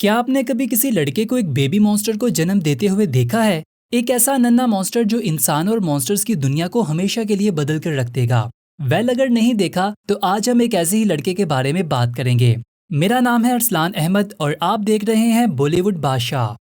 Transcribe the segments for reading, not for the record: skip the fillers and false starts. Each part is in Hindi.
क्या आपने कभी किसी लड़के को एक बेबी मॉन्स्टर को जन्म देते हुए देखा है? एक ऐसा नन्हा मॉन्स्टर जो इंसान और मॉन्स्टर्स की दुनिया को हमेशा के लिए बदल कर रख देगा। अगर नहीं देखा तो आज हम एक ऐसे ही लड़के के बारे में बात करेंगे। मेरा नाम है अरसलान अहमद और आप देख रहे हैं बॉलीवुड बादशाह।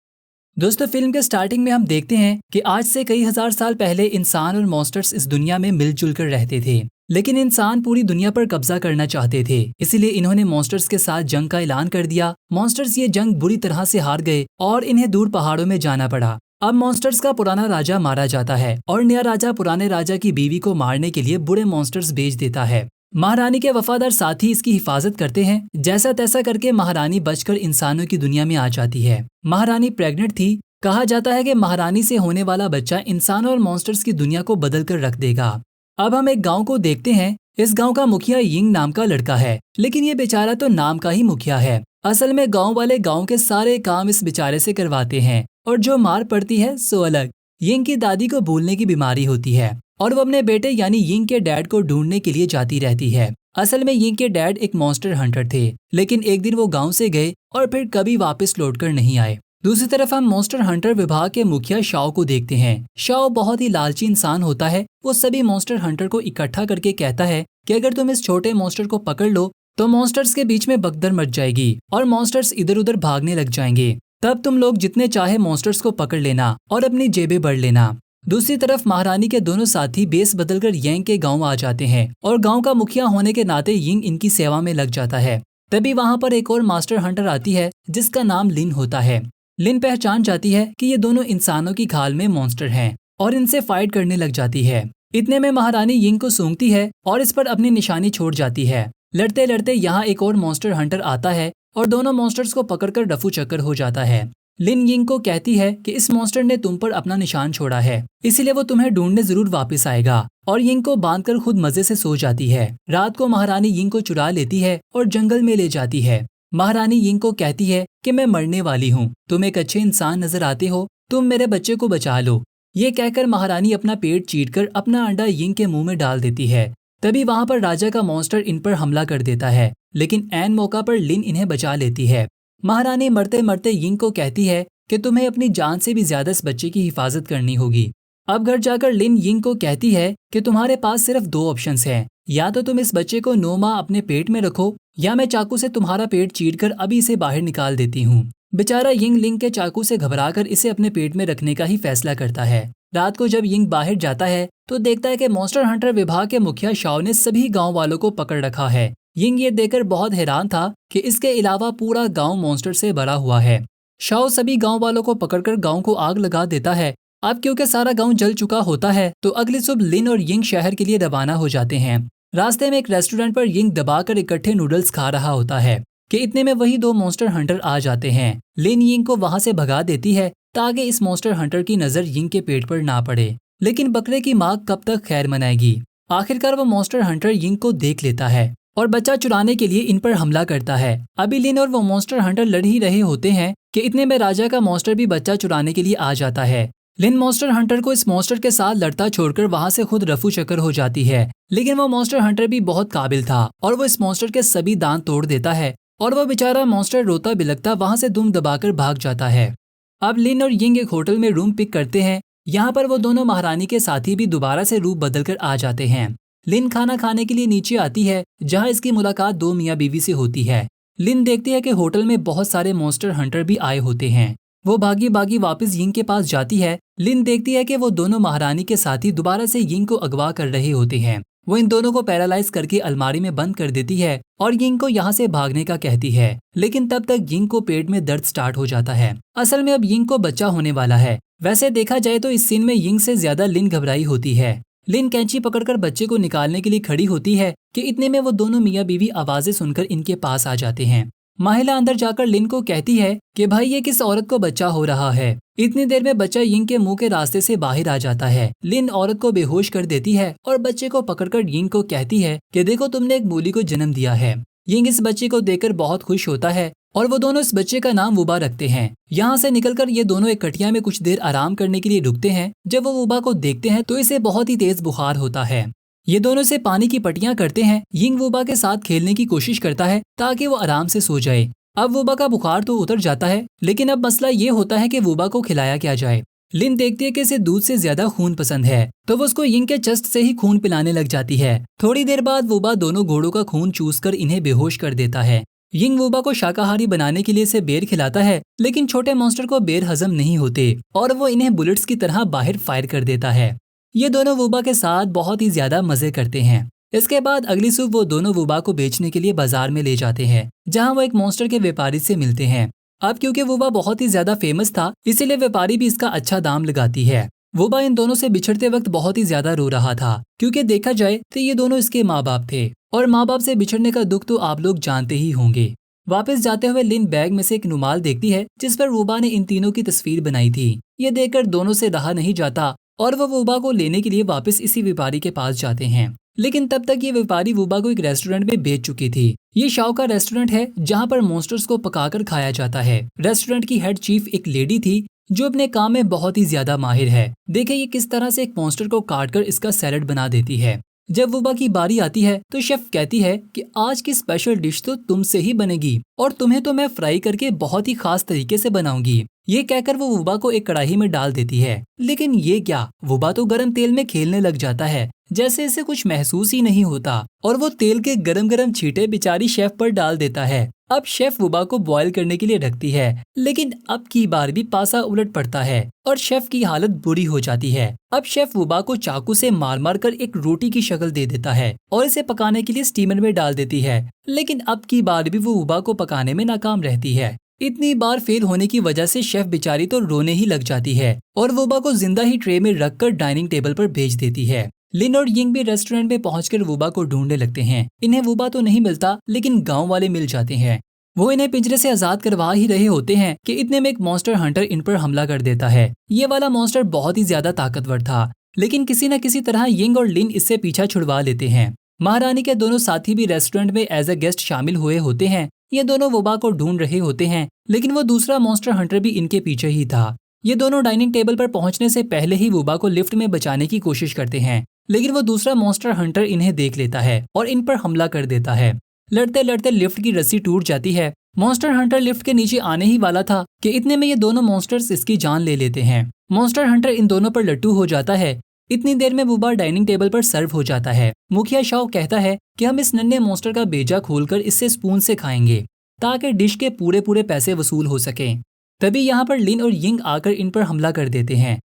दोस्तों, फिल्म के स्टार्टिंग में हम देखते हैं कि आज से कई हजार साल पहले इंसान और मॉन्स्टर्स इस दुनिया में मिलजुल कर रहते थे। लेकिन इंसान पूरी दुनिया पर कब्जा करना चाहते थे, इसीलिए इन्होंने मॉन्स्टर्स के साथ जंग का ऐलान कर दिया। मॉन्स्टर्स ये जंग बुरी तरह से हार गए और इन्हें दूर पहाड़ों में जाना पड़ा। अब मॉन्स्टर्स का पुराना राजा मारा जाता है और नया राजा पुराने राजा की बीवी को मारने के लिए बुरे मॉन्स्टर्स भेज देता है। महारानी के वफादार साथी इसकी हिफाजत करते हैं। जैसा तैसा करके महारानी बचकर इंसानों की दुनिया में आ जाती है। महारानी प्रेग्नेंट थी। कहा जाता है कि महारानी से होने वाला बच्चा इंसानों और मॉन्स्टर्स की दुनिया को बदल कर रख देगा। अब हम एक गांव को देखते हैं। इस गांव का मुखिया यिंग नाम का लड़का है, लेकिन ये बेचारा तो नाम का ही मुखिया है। असल में गांव वाले गांव के सारे काम इस बेचारे से करवाते हैं और जो मार पड़ती है सो अलग। यिंग की दादी को भूलने की बीमारी होती है और वो अपने बेटे यानी यिंग के डैड को ढूंढने के लिए जाती रहती है। असल में यिंग के डैड एक मॉन्स्टर हंटर थे, लेकिन एक दिन वो गांव से गए और फिर कभी वापस लौटकर नहीं आए। दूसरी तरफ हम मॉन्स्टर हंटर विभाग के मुखिया शाओ को देखते हैं। शाओ बहुत ही लालची इंसान होता है। वो सभी मॉन्स्टर हंटर को इकट्ठा करके कहता है कि अगर तुम इस छोटे मॉन्स्टर को पकड़ लो तो मॉन्स्टर्स के बीच में भगदड़ मच जाएगी और मॉन्स्टर्स इधर उधर भागने लग जाएंगे। तब तुम लोग जितने चाहे मॉन्स्टर्स को पकड़ लेना और अपनी जेबें भर लेना। दूसरी तरफ महारानी के दोनों साथी बेस बदलकर यिंग के गांव आ जाते हैं और गांव का मुखिया होने के नाते यिंग इनकी सेवा में लग जाता है। तभी वहां पर एक और मास्टर हंटर आती है जिसका नाम लिन होता है। लिन पहचान जाती है कि ये दोनों इंसानों की खाल में मॉन्स्टर हैं और इनसे फाइट करने लग जाती है। इतने में महारानी यिंग को सूंघती है और इस पर अपनी निशानी छोड़ जाती है। लड़ते लड़ते यहाँ एक और मॉन्स्टर हंटर आता है और दोनों मॉन्स्टर्स को पकड़कर रफू चक्कर हो जाता है। लिन यिंग को कहती है कि इस मॉन्स्टर ने तुम पर अपना निशान छोड़ा है, इसीलिए वो तुम्हें ढूंढने जरूर वापस आएगा, और यिंग को बांधकर खुद मजे से सो जाती है। रात को महारानी यिंग को चुरा लेती है और जंगल में ले जाती है। महारानी यिंग को कहती है कि मैं मरने वाली हूँ, तुम एक अच्छे इंसान नजर आते हो, तुम मेरे बच्चे को बचा लो। ये कहकर महारानी अपना पेट चीरकर अपना अंडा यिंग के मुंह में डाल देती है। तभी वहां पर राजा का मॉन्स्टर इन पर हमला कर देता है, लेकिन ऐन मौका पर लिन इन्हें बचा लेती है। महारानी मरते मरते यिंग को कहती है कि तुम्हें अपनी जान से भी ज्यादा इस बच्चे की हिफाजत करनी होगी। अब घर जाकर लिन यिंग को कहती है कि तुम्हारे पास सिर्फ दो ऑप्शंस हैं, या तो तुम इस बच्चे को 9 माह अपने पेट में रखो या मैं चाकू से तुम्हारा पेट चीरकर अभी इसे बाहर निकाल देती हूँ। बेचारा यिंग लिंग के चाकू से घबराकर इसे अपने पेट में रखने का ही फैसला करता है। रात को जब यिंग बाहर जाता है तो देखता है कि मॉन्स्टर हंटर विभाग के मुखिया शाओ ने सभी गांव वालों को पकड़ रखा है। यिंग ये देखकर बहुत हैरान था कि इसके अलावा पूरा गांव मॉन्स्टर से भरा हुआ है। शाओ सभी गांव वालों को पकड़कर गांव को आग लगा देता है। अब क्योंकि सारा गांव जल चुका होता है तो अगली सुबह लिन और यिंग शहर के लिए रवाना हो जाते हैं। रास्ते में एक रेस्टोरेंट पर यिंग दबाकर इकट्ठे नूडल्स खा रहा होता है कि इतने में वही दो मॉन्स्टर हंटर आ जाते हैं। लिन यिंग को वहां से भगा देती है ताकि इस मॉन्स्टर हंटर की नजर यिंग के पेट पर ना पड़े, लेकिन बकरे की माँ कब तक खैर मनाएगी। आखिरकार वो मॉन्स्टर हंटर यिंग को देख लेता है और बच्चा चुराने के लिए इन पर हमला करता है। अभी लिन और वो मॉन्स्टर हंटर लड़ ही रहे होते हैं कि इतने में राजा का मॉन्स्टर भी बच्चा चुराने के लिए आ जाता है। लिन मॉन्स्टर हंटर को इस मॉन्स्टर के साथ लड़ता छोड़कर वहां से खुद रफू चक्कर हो जाती है, लेकिन वो मॉन्स्टर हंटर भी बहुत काबिल था और वो इस मॉन्स्टर के सभी दांत तोड़ देता है और वो बेचारा मॉन्स्टर रोता बिलखता वहां से दुम दबाकर भाग जाता है। अब लिन और यिंग एक होटल में रूम पिक करते हैं। यहाँ पर वो दोनों महारानी के साथी भी दोबारा से रूप बदलकर आ जाते हैं। लिन खाना खाने के लिए नीचे आती है जहाँ इसकी मुलाकात दो मियाँ बीवी से होती है। लिन देखती है कि होटल में बहुत सारे मॉन्स्टर हंटर भी आए होते हैं। वो भागी भागी वापस यिंग के पास जाती है। लिन देखती है कि वो दोनों महारानी के साथी दोबारा से यिंग को अगवा कर रहे होते हैं। वो इन दोनों को पैरालाइज करके अलमारी में बंद कर देती है और यिंग को यहाँ से भागने का कहती है, लेकिन तब तक यिंग को पेट में दर्द स्टार्ट हो जाता है। असल में अब यिंग को बच्चा होने वाला है। वैसे देखा जाए तो इस सीन में यिंग से ज्यादा लिन घबराई होती है। लिन कैंची पकड़कर बच्चे को निकालने के लिए खड़ी होती है कि इतने में वो दोनों मियाँ बीवी आवाजें सुनकर इनके पास आ जाते हैं। महिला अंदर जाकर लिन को कहती है कि भाई ये किस औरत को बच्चा हो रहा है। इतनी देर में बच्चा यिंग के मुंह के रास्ते से बाहर आ जाता है। लिन औरत को बेहोश कर देती है और बच्चे को पकड़कर यिंग को कहती है कि देखो तुमने एक मूली को जन्म दिया है। यिंग इस बच्चे को देखकर बहुत खुश होता है और वो दोनों इस बच्चे का नाम वुबा रखते हैं। यहाँ से निकलकर ये दोनों एक खटिया में कुछ देर आराम करने के लिए रुकते हैं। जब वो वुबा को देखते हैं तो इसे बहुत ही तेज बुखार होता है। ये दोनों से पानी की पट्टियां करते हैं। यिंग वुबा के साथ खेलने की कोशिश करता है ताकि वो आराम से सो जाए। अब वूबा का बुखार तो उतर जाता है, लेकिन अब मसला ये होता है कि वूबा को खिलाया क्या जाए। लिन देखती है कि इसे दूध से ज्यादा खून पसंद है, तो वो उसको यिंग के चेस्ट से ही खून पिलाने लग जाती है। थोड़ी देर बाद वूबा दोनों घोड़ों का खून चूस कर इन्हें बेहोश कर देता है। यिंग वूबा को शाकाहारी बनाने के लिए इसे बेर खिलाता है, लेकिन छोटे मॉन्स्टर को बेर हजम नहीं होते और वो इन्हें बुलेट्स की तरह बाहर फायर कर देता है। ये दोनों वूबा के साथ बहुत ही ज्यादा मजे करते हैं। इसके बाद अगली सुबह वो दोनों वूबा को बेचने के लिए बाजार में ले जाते हैं, जहाँ वो एक मॉन्स्टर के व्यापारी से मिलते हैं। अब क्योंकि वूबा बहुत ही ज्यादा फेमस था, इसीलिए व्यापारी भी इसका अच्छा दाम लगाती है। वूबा इन दोनों से बिछड़ते वक्त बहुत ही ज्यादा रो रहा था, क्योंकि देखा जाए तो ये दोनों इसके माँ बाप थे और माँ बाप से बिछड़ने का दुख तो आप लोग जानते ही होंगे। वापस जाते हुए लिन बैग में से एक रुमाल देखती है जिस पर वूबा ने इन तीनों की तस्वीर बनाई थी। ये देखकर दोनों से रहा नहीं जाता और वो वूबा को लेने के लिए वापस इसी व्यापारी के पास जाते हैं। लेकिन तब तक ये व्यापारी वूबा को एक रेस्टोरेंट में बेच चुकी थी। ये शाओ का रेस्टोरेंट है जहाँ पर मॉन्स्टर्स को पकाकर खाया जाता है। रेस्टोरेंट की हेड चीफ एक लेडी थी जो अपने काम में बहुत ही ज्यादा माहिर है। देखे ये किस तरह से एक मॉन्स्टर को काटकर इसका सैलेड बना देती है। जब वूबा की बारी आती है तो शेफ कहती है कि आज की स्पेशल डिश तो तुमसे ही बनेगी और तुम्हें तो मैं फ्राई करके बहुत ही खास तरीके से बनाऊंगी। ये कहकर वो वूबा को एक कढ़ाई में डाल देती है, लेकिन ये क्या, वूबा तो गरम तेल में खेलने लग जाता है जैसे इसे कुछ महसूस ही नहीं होता और वो तेल के गरम गरम छींटे बेचारी शेफ पर डाल देता है। अब शेफ वूबा को बॉईल करने के लिए रखती है, लेकिन अब की बार भी पासा उलट पड़ता है और शेफ की हालत बुरी हो जाती है। अब शेफ वूबा को चाकू से मार मार कर एक रोटी की शक्ल दे देता है और इसे पकाने के लिए स्टीमर में डाल देती है, लेकिन अब की बार भी वो वूबा को पकाने में नाकाम रहती है। इतनी बार फेल होने की वजह से शेफ बेचारी तो रोने ही लग जाती है और वूबा को जिंदा ही ट्रे में रखकर डाइनिंग टेबल पर भेज देती है। लिन और यिंग भी रेस्टोरेंट में पहुंचकर वूबा को ढूंढने लगते हैं। इन्हें वूबा तो नहीं मिलता, लेकिन गांव वाले मिल जाते हैं। वो इन्हें पिंजरे से आजाद करवा ही रहे होते हैं कि इतने में एक मॉन्स्टर हंटर इन पर हमला कर देता है। ये वाला मॉन्स्टर बहुत ही ज्यादा ताकतवर था, लेकिन किसी न किसी तरह यिंग और लिन इससे पीछा छुड़वा लेते हैं। महारानी के दोनों साथी भी रेस्टोरेंट में एज अ गेस्ट शामिल हुए होते हैं। ये दोनों वूबा को ढूंढ रहे होते हैं, लेकिन वो दूसरा मॉन्स्टर हंटर भी इनके पीछे ही था। ये दोनों डाइनिंग टेबल पर पहुंचने से पहले ही वूबा को लिफ्ट में बचाने की कोशिश करते हैं, लेकिन वो दूसरा मॉन्स्टर हंटर इन्हें देख लेता है और इन पर हमला कर देता है। लड़ते लड़ते लिफ्ट की रस्सी टूट जाती है। मॉन्स्टर हंटर लिफ्ट के नीचे आने ही वाला था कि इतने में ये दोनों मॉन्स्टर्स इसकी जान ले लेते हैं। मॉन्स्टर हंटर इन दोनों पर लट्टू हो जाता है। इतनी देर में वूबा डाइनिंग टेबल पर सर्व हो जाता है। मुखिया शाओ कहता है कि हम इस नन्हे मॉन्स्टर का बेजा खोलकर इससे स्पून से खाएंगे ताकि डिश के पूरे पूरे पैसे वसूल हो सके। तभी यहाँ पर लिन और यिंग आकर इन पर हमला कर देते हैं।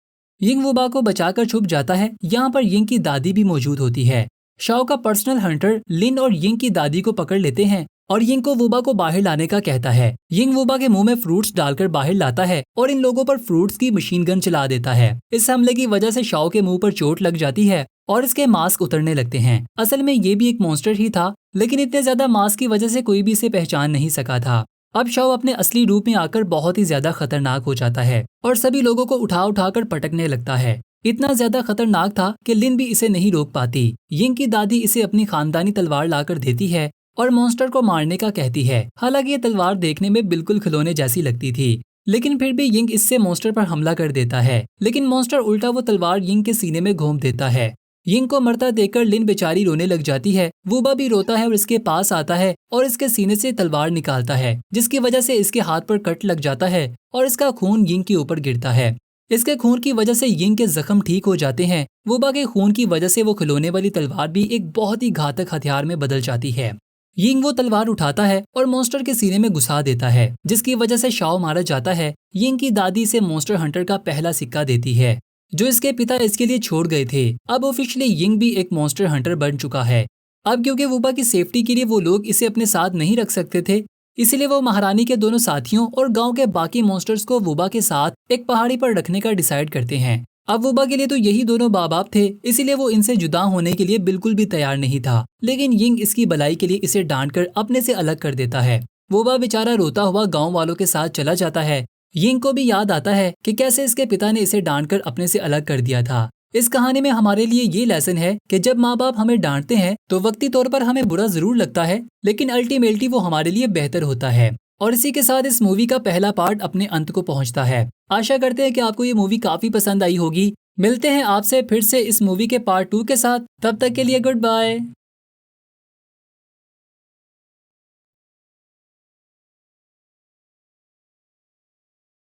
यिंग वूबा को बचाकर छुप जाता है। यहाँ पर यिंग की दादी भी मौजूद होती है। शाओ का पर्सनल हंटर लिन और यिंग की दादी को पकड़ लेते हैं और यिंग को वूबा को बाहर लाने का कहता है। यिंग वूबा के मुंह में फ्रूट्स डालकर बाहर लाता है और इन लोगों पर फ्रूट्स की मशीन गन चला देता है। इस हमले की वजह से शाओ के मुंह पर चोट लग जाती है और इसके मास्क उतरने लगते हैं। असल में ये भी एक मॉन्स्टर ही था, लेकिन इतने ज्यादा मास्क की वजह से कोई भी इसे पहचान नहीं सका था। अब शाओ अपने असली रूप में आकर बहुत ही ज्यादा खतरनाक हो जाता है और सभी लोगों को उठा उठाकर पटकने लगता है। इतना ज्यादा खतरनाक था कि लिन भी इसे नहीं रोक पाती। यिंग की दादी इसे अपनी खानदानी तलवार लाकर देती है और मॉन्स्टर को मारने का कहती है। हालांकि ये तलवार देखने में बिल्कुल खिलौने जैसी लगती थी, लेकिन फिर भी यिंग इससे मॉन्स्टर पर हमला कर देता है, लेकिन मॉन्स्टर उल्टा वो तलवार यिंग के सीने में घोंप देता है। यिंग को मरता देखकर लिन बेचारी रोने लग जाती है। वूबा भी रोता है और इसके पास आता है और इसके सीने से तलवार निकालता है, जिसकी वजह से इसके हाथ पर कट लग जाता है और इसका खून यिंग के ऊपर गिरता है। इसके खून की वजह से यिंग के जख्म ठीक हो जाते हैं। वूबा के खून की वजह से वो खिलौने वाली तलवार भी एक बहुत ही घातक हथियार में बदल जाती है। यिंग वो तलवार उठाता है और मॉन्स्टर के सीने में घुसा देता है, जिसकी वजह से शाओ मारा जाता है। यिंग की दादी इसे मॉन्स्टर हंटर का पहला सिक्का देती है जो इसके पिता इसके लिए छोड़ गए थे। अब ऑफिशियली यिंग भी एक मॉन्स्टर हंटर बन चुका है। अब क्योंकि वूबा की सेफ्टी के लिए वो लोग इसे अपने साथ नहीं रख सकते थे, इसलिए वो महारानी के दोनों साथियों और गांव के बाकी मॉन्स्टर्स को वूबा के साथ एक पहाड़ी पर रखने का डिसाइड करते हैं। अब वूबा के लिए तो यही दोनों माँ बाप थे, इसीलिए वो इनसे जुदा होने के लिए बिल्कुल भी तैयार नहीं था, लेकिन यिंग इसकी भलाई के लिए इसे डांट कर अपने से अलग कर देता है। वूबा बेचारा रोता हुआ गाँव वालों के साथ चला जाता है। यिंग को भी याद आता है कि कैसे इसके पिता ने इसे डांटकर अपने से अलग कर दिया था। इस कहानी में हमारे लिए ये लेसन है कि जब माँ बाप हमें डांटते हैं तो वक्ती तौर पर हमें बुरा जरूर लगता है, लेकिन अल्टीमेटली वो हमारे लिए बेहतर होता है। और इसी के साथ इस मूवी का पहला पार्ट अपने अंत को पहुंचता है। आशा करते हैं कि आपको ये मूवी काफी पसंद आई होगी। मिलते हैं आपसे फिर से इस मूवी के पार्ट 2 के साथ। तब तक के लिए गुड बाय।